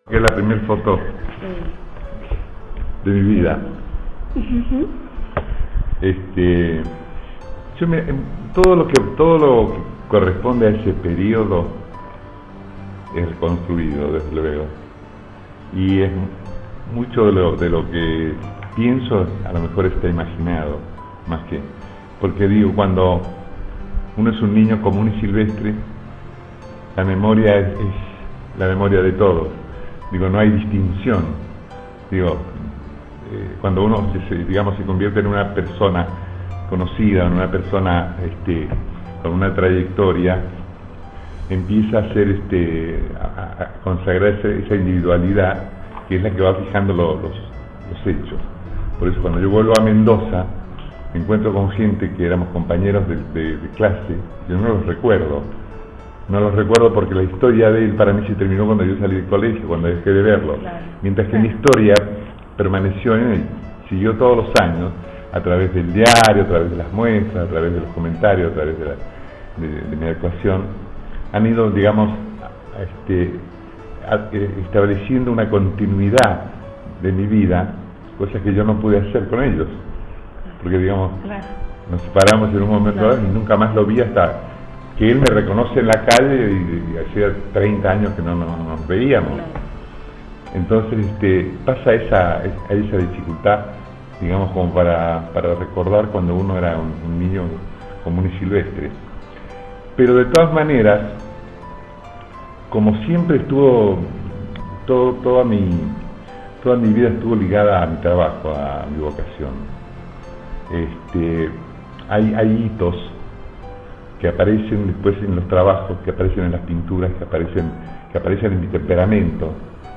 Que es la primera foto de mi vida. Todo lo que corresponde a ese periodo es reconstruido, desde luego, y es mucho de lo que pienso, a lo mejor está imaginado, más que, porque digo, cuando uno es un niño común y silvestre, la memoria es la memoria de todos. Digo, no hay distinción. Digo, cuando uno se convierte en una persona conocida, en una persona con una trayectoria, empieza a ser a consagrar esa individualidad que es la que va fijando los hechos. Por eso cuando yo vuelvo a Mendoza, me encuentro con gente que éramos compañeros de clase, yo no los recuerdo. No los recuerdo porque la historia de él para mí se terminó cuando yo salí del colegio, cuando dejé de verlo. Claro. Mientras que mi historia permaneció en él, siguió todos los años, a través del diario, a través de las muestras, a través de los comentarios, a través de mi actuación, han ido, digamos, estableciendo una continuidad de mi vida, cosas que yo no pude hacer con ellos. Porque, digamos, claro, nos separamos en un momento dado y nunca más lo vi hasta que él me reconoce en la calle y hacía 30 años que no nos veíamos. Entonces pasa esa dificultad, digamos, como para recordar cuando uno era un niño común y silvestre. Pero de todas maneras, como siempre estuvo, toda mi vida estuvo ligada a mi trabajo, a mi vocación. Hay hitos que aparecen después en los trabajos, que aparecen en las pinturas, que aparecen en mi temperamento,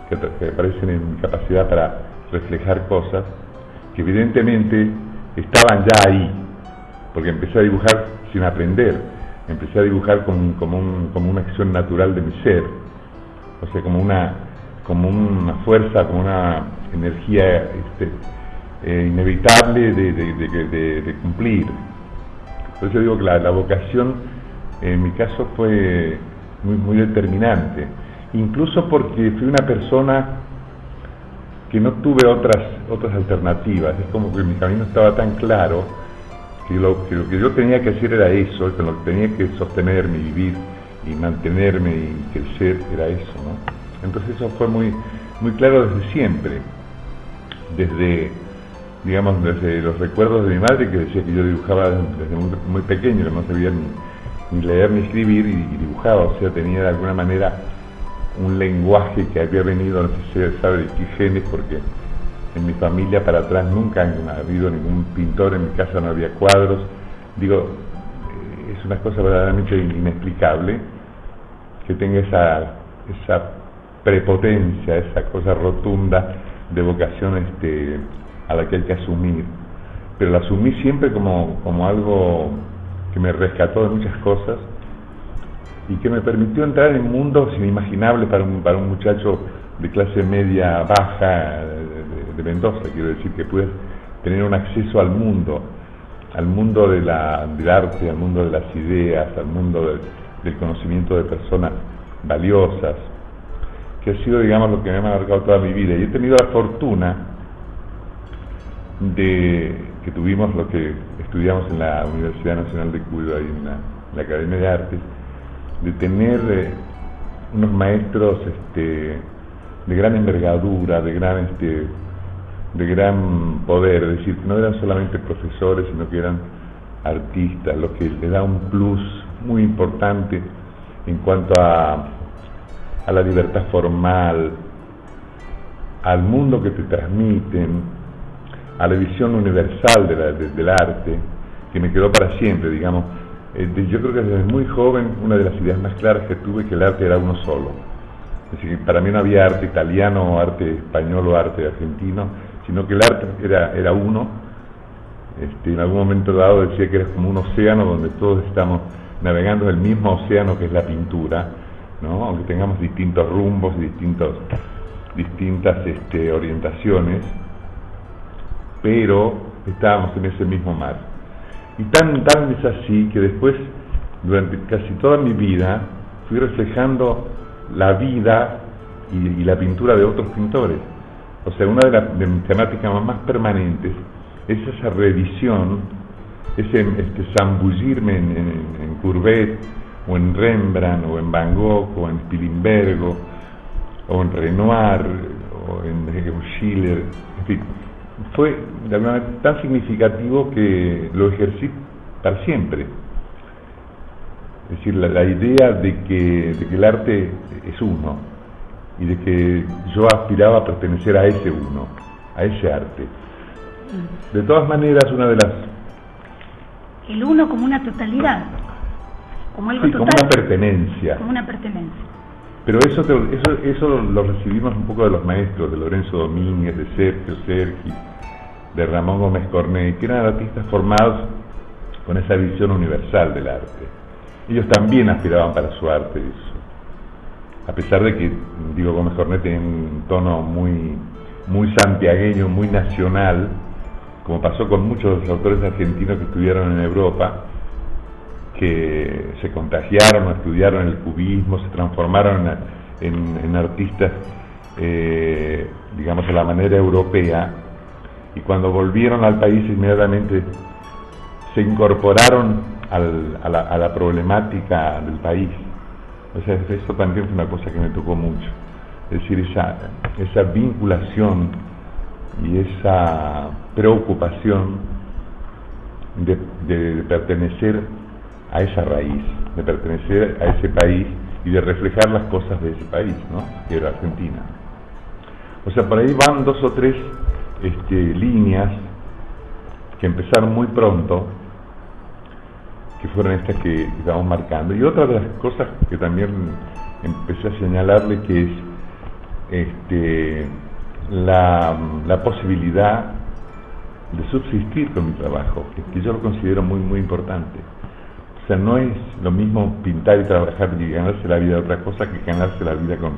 que aparecen en mi capacidad para reflejar cosas, que evidentemente estaban ya ahí, porque empecé a dibujar sin aprender, empecé a dibujar como una acción natural de mi ser, o sea, como una fuerza, como una energía inevitable de cumplir. Por eso digo que la vocación en mi caso fue muy determinante, incluso porque fui una persona que no tuve otras alternativas. Es como que mi camino estaba tan claro que lo que yo tenía que hacer era eso, que lo que tenía que sostenerme, vivir y mantenerme y crecer era eso, ¿no? Entonces eso fue muy claro desde siempre, desde los recuerdos de mi madre, que decía que yo dibujaba desde muy pequeño, que no sabía ni leer ni escribir, y dibujaba, o sea, tenía de alguna manera un lenguaje que había venido, no sé si se sabe de qué genes, porque en mi familia para atrás nunca ha habido ningún pintor, en mi casa no había cuadros. Digo, es una cosa verdaderamente inexplicable que tenga esa prepotencia, esa cosa rotunda de vocación a la que hay que asumir, pero la asumí siempre como algo que me rescató de muchas cosas y que me permitió entrar en mundos inimaginables para un muchacho de clase media baja de Mendoza. Quiero decir que puedes tener un acceso al mundo del arte, al mundo de las ideas, al mundo del conocimiento de personas valiosas, que ha sido, digamos, lo que me ha marcado toda mi vida. Y he tenido la fortuna que tuvimos lo que estudiamos en la Universidad Nacional de Cuyo, ahí en la Academia de Artes, de tener unos maestros de gran envergadura, de gran poder, es decir, que no eran solamente profesores, sino que eran artistas, lo que le da un plus muy importante en cuanto a la libertad formal, al mundo que te transmiten, a la visión universal del arte, que me quedó para siempre, digamos. Yo creo que desde muy joven una de las ideas más claras que tuve que el arte era uno solo. Es decir, para mí no había arte italiano, o arte español o arte argentino, sino que el arte era uno. En algún momento dado decía que era como un océano donde todos estamos navegando en el mismo océano que es la pintura, ¿no? Aunque tengamos distintos rumbos y distintas orientaciones, pero estábamos en ese mismo mar. Y tan es así que después, durante casi toda mi vida, fui reflejando la vida y la pintura de otros pintores. O sea, una de mis temáticas más permanentes es esa revisión, ese zambullirme en Courbet, o en Rembrandt, o en Van Gogh, o en Spilimbergo, o en Renoir, o en Schiller, en fin. Fue de alguna manera tan significativo que lo ejercí para siempre. Es decir, la idea de que el arte es uno, y de que yo aspiraba a pertenecer a ese uno, a ese arte. De todas maneras, una de las... El uno como una totalidad, como algo total. Como una pertenencia. Como una pertenencia. Pero eso lo recibimos un poco de los maestros, de Lorenzo Domínguez, de Sergio Sergi, de Ramón Gómez Cornet, que eran artistas formados con esa visión universal del arte. Ellos también aspiraban para su arte eso. A pesar de que, digo, Gómez Cornet tiene un tono muy santiagueño, muy nacional, como pasó con muchos de los autores argentinos que estudiaron en Europa, que se contagiaron o estudiaron el cubismo, se transformaron en artistas, digamos, a la manera europea, y cuando volvieron al país inmediatamente se incorporaron a la problemática del país. O sea, esto también fue una cosa que me tocó mucho. Es decir, esa vinculación y esa preocupación de pertenecer a esa raíz, de pertenecer a ese país y de reflejar las cosas de ese país, ¿no? Que era Argentina. O sea, por ahí van 2 o 3 líneas que empezaron muy pronto, que fueron estas que estamos marcando. Y otra de las cosas que también empecé a señalarle, que es la posibilidad de subsistir con mi trabajo, que yo lo considero muy importante. O sea, no es lo mismo pintar y trabajar y ganarse la vida de otra cosa que ganarse la vida con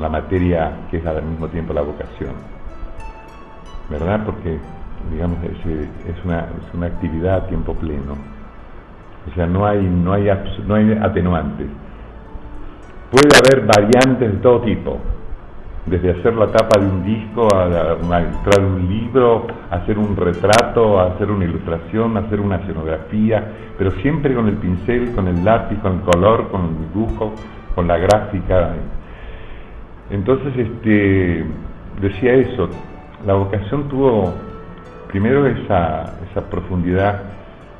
la materia que es al mismo tiempo la vocación, ¿verdad? Porque, digamos, es una actividad a tiempo pleno. O sea, no hay atenuantes. Puede haber variantes de todo tipo, desde hacer la tapa de un disco, a ilustrar un libro, a hacer un retrato, a hacer una ilustración, a hacer una escenografía, pero siempre con el pincel, con el lápiz, con el color, con el dibujo, con la gráfica. Entonces, decía eso, la vocación tuvo primero esa profundidad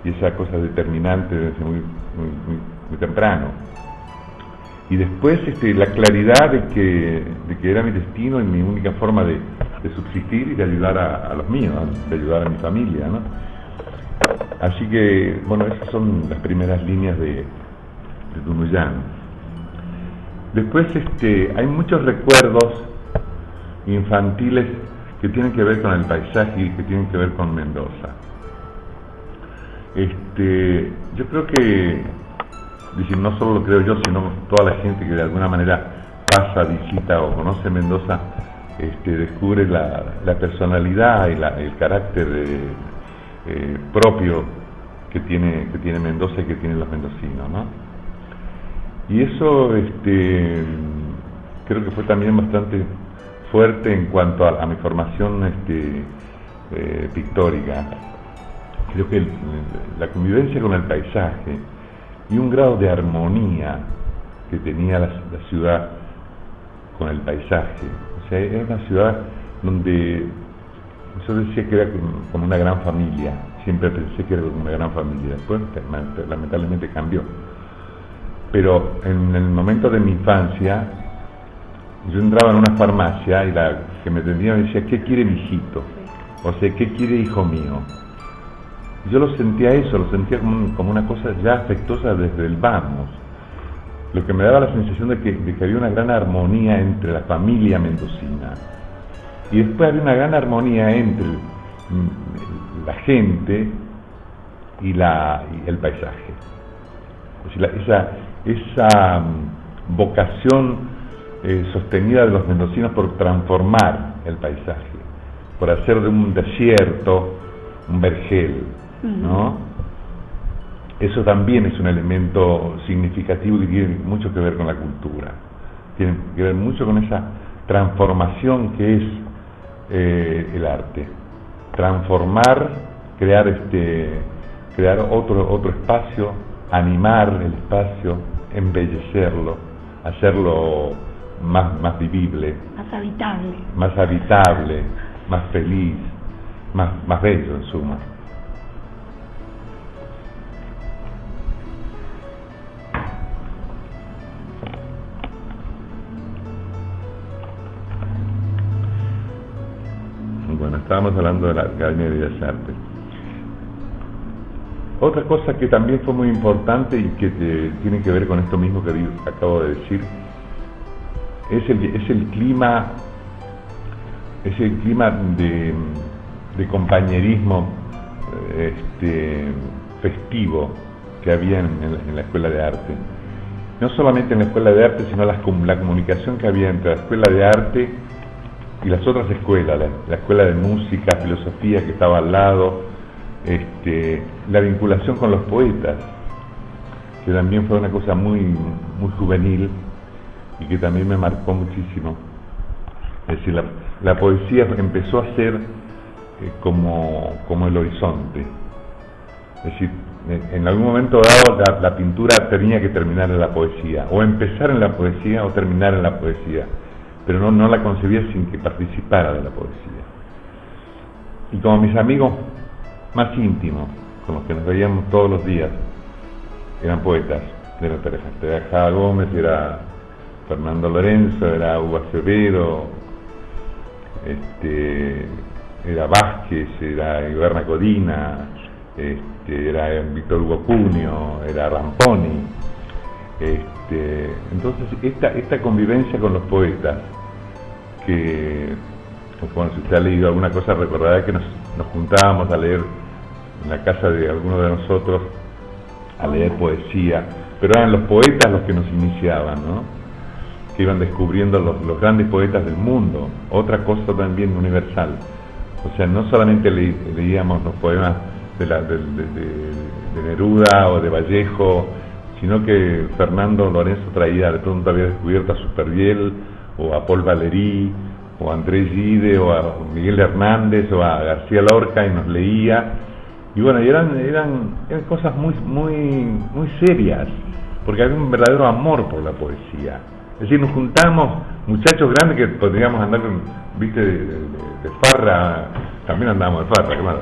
y esa cosa determinante desde muy temprano, y después la claridad de que era mi destino y mi única forma de subsistir y de ayudar a los míos, de ayudar a mi familia, ¿no? Así que, bueno, esas son las primeras líneas de Tunuyán. Después hay muchos recuerdos infantiles que tienen que ver con el paisaje y que tienen que ver con Mendoza. Yo creo que, decir, no solo lo creo yo, sino toda la gente que de alguna manera pasa, visita o conoce Mendoza, descubre la personalidad y el carácter propio que tiene Mendoza y que tienen los mendocinos, ¿no? Y eso creo que fue también bastante fuerte en cuanto a mi formación pictórica. Creo que la convivencia con el paisaje y un grado de armonía que tenía la ciudad con el paisaje. O sea, era una ciudad donde yo decía que era como una gran familia, siempre pensé que era como una gran familia, después lamentablemente cambió. Pero en el momento de mi infancia, yo entraba en una farmacia y la que me atendía me decía, ¿qué quiere mi hijito? O sea, ¿qué quiere hijo mío? Yo lo sentía como una cosa ya afectuosa desde el vamos, lo que me daba la sensación de que había una gran armonía entre la familia mendocina, y después había una gran armonía entre la gente y el paisaje. Es decir, esa vocación sostenida de los mendocinos por transformar el paisaje, por hacer de un desierto un vergel, ¿no? Eso también es un elemento significativo que tiene mucho que ver con la cultura, tienen que ver mucho con esa transformación que es el arte. Transformar, crear otro espacio, animar el espacio, embellecerlo, hacerlo más vivible, más habitable, más feliz, más bello en suma. Bueno, estábamos hablando de la Academia de Bellas Artes. Otra cosa que también fue muy importante y que tiene que ver con esto mismo que acabo de decir, es el clima de compañerismo festivo que había en la Escuela de Arte. No solamente en la Escuela de Arte, sino la comunicación que había entre la Escuela de Arte y las otras escuelas, la Escuela de Música, Filosofía que estaba al lado, la vinculación con los poetas, que también fue una cosa muy juvenil y que también me marcó muchísimo. Es decir, la poesía empezó a ser como el horizonte. Es decir, en algún momento dado la pintura tenía que terminar en la poesía, o empezar en la poesía o terminar en la poesía, pero no la concebía sin que participara de la poesía. Y como mis amigos más íntimos, con los que nos veíamos todos los días, eran poetas, era Java Gómez, era Fernando Lorenzo, era Hugo Acevedo, era Vázquez, era Iberna Codina, era Víctor Hugo Cunio, era Ramponi. Entonces esta convivencia con los poetas, que bueno, si usted ha leído alguna cosa recordará que nos juntábamos a leer en la casa de alguno de nosotros, a leer poesía, pero eran los poetas los que nos iniciaban, ¿no? Que iban descubriendo los grandes poetas del mundo, otra cosa también universal. O sea, no solamente leíamos los poemas de Neruda o de Vallejo, sino que Fernando Lorenzo traía, de pronto había descubierto a Supervielle, o a Paul Valéry, o a André Gide, o a Miguel Hernández, o a García Lorca, y nos leía. Y bueno, eran cosas muy serias, porque había un verdadero amor por la poesía. Es decir, nos juntamos muchachos grandes que podríamos andar, viste, de farra, también andábamos de farra, claro.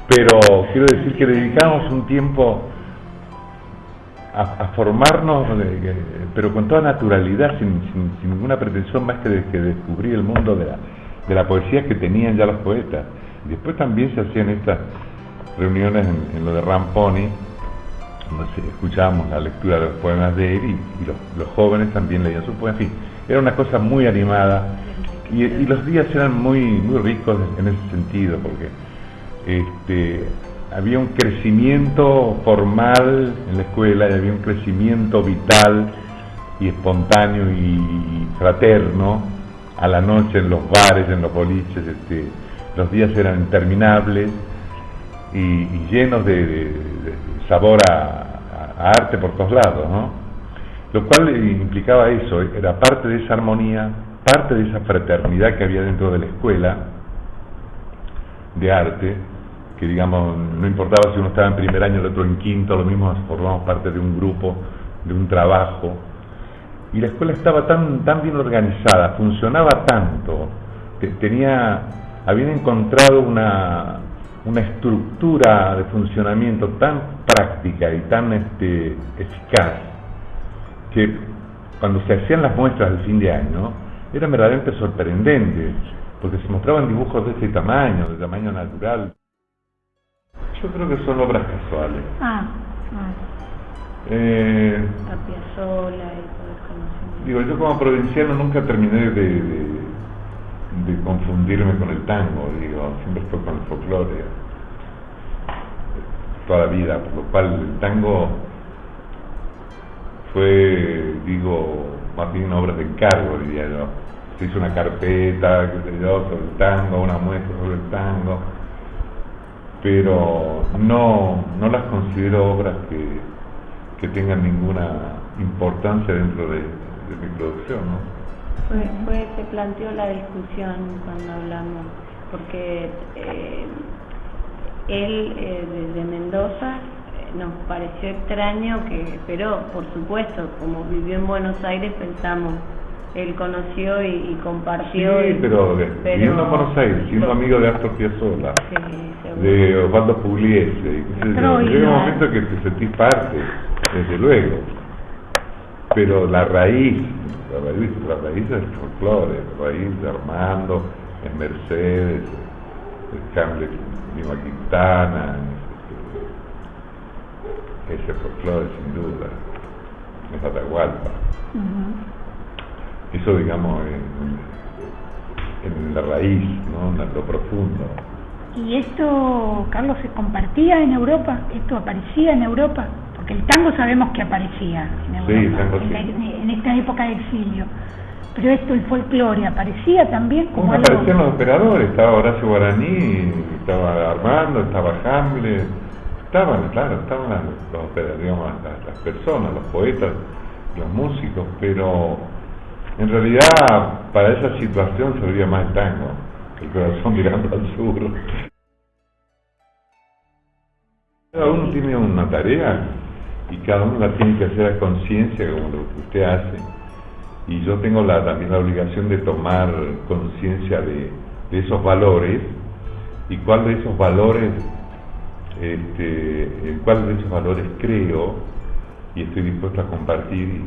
Pero quiero decir que dedicamos un tiempo a formarnos, pero con toda naturalidad, sin ninguna pretensión más que descubrir el mundo de la poesía que tenían ya los poetas. Y después también se hacían estas reuniones en lo de Ramponi, donde escuchábamos la lectura de los poemas de él y los jóvenes también leían sus poemas. En fin, era una cosa muy animada y los días eran muy ricos en ese sentido, porque había un crecimiento formal en la escuela y había un crecimiento vital y espontáneo y fraterno a la noche en los bares, en los boliches. Los días eran interminables y llenos de sabor a arte por todos lados, ¿no? Lo cual implicaba eso, era parte de esa armonía, parte de esa fraternidad que había dentro de la escuela de arte, que digamos, no importaba si uno estaba en primer año, el otro en quinto, lo mismo, formamos parte de un grupo, de un trabajo, y la escuela estaba tan bien organizada, funcionaba tanto, habían encontrado una estructura de funcionamiento tan práctica y tan eficaz, que cuando se hacían las muestras del fin de año, eran verdaderamente sorprendentes, porque se mostraban dibujos de ese tamaño, de tamaño natural. Yo creo que son obras casuales. La Piazzolla y todo el conocimiento. Digo, yo como provinciano nunca terminé de confundirme con el tango, siempre fue con el folclore toda la vida, por lo cual el tango fue, más bien una obra de encargo, diría yo. Se hizo una carpeta, sobre el tango, una muestra sobre el tango, pero no las considero obras que tengan ninguna importancia dentro de mi producción, ¿no? Se planteó la discusión cuando hablamos, porque él desde Mendoza nos pareció extraño pero por supuesto, como vivió en Buenos Aires, pensamos, él conoció y compartió. Sí, pero viviendo en Buenos Aires, siendo amigo de Astor Piazzolla, de Osvaldo Pugliese, llega un momento que te sentís parte, desde luego, pero la raíz es el folclore, la raíz de Armando, es Mercedes, el Hamlet, Lima Quintana, ese folclore sin duda, es Atahualpa. Eso, digamos, en la raíz, ¿no? En lo profundo. ¿Y esto, Carlos, se compartía en Europa? ¿Esto aparecía en Europa? Porque el tango sabemos que aparecía en Europa, sí, tango, en esta época de exilio. Pero esto, el folclore, ¿aparecía también? Como aparecían los operadores, estaba Horacio Guaraní, estaba Armando, estaba Hamlet, estaban los, digamos, las personas, los poetas, los músicos, pero en realidad para esa situación servía más el tango, el corazón mirando al sur. Cada uno tiene una tarea y cada uno la tiene que hacer a conciencia, como lo que usted hace, y yo tengo también la obligación de tomar conciencia de esos valores y cuál de esos valores en cuál de esos valores creo y estoy dispuesto a compartir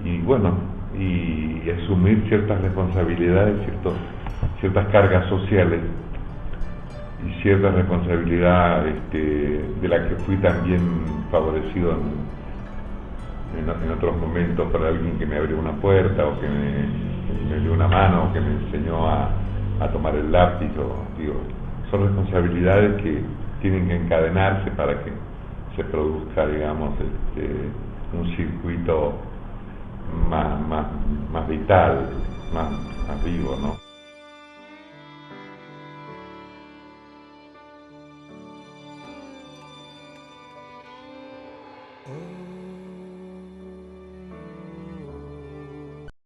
y bueno, y asumir ciertas responsabilidades, ciertas cargas sociales y cierta responsabilidad de la que fui también favorecido en otros momentos por alguien que me abrió una puerta o que me dio una mano o que me enseñó a tomar el lápiz. Son responsabilidades que tienen que encadenarse para que se produzca, digamos, un circuito más vital, más vivo, ¿no?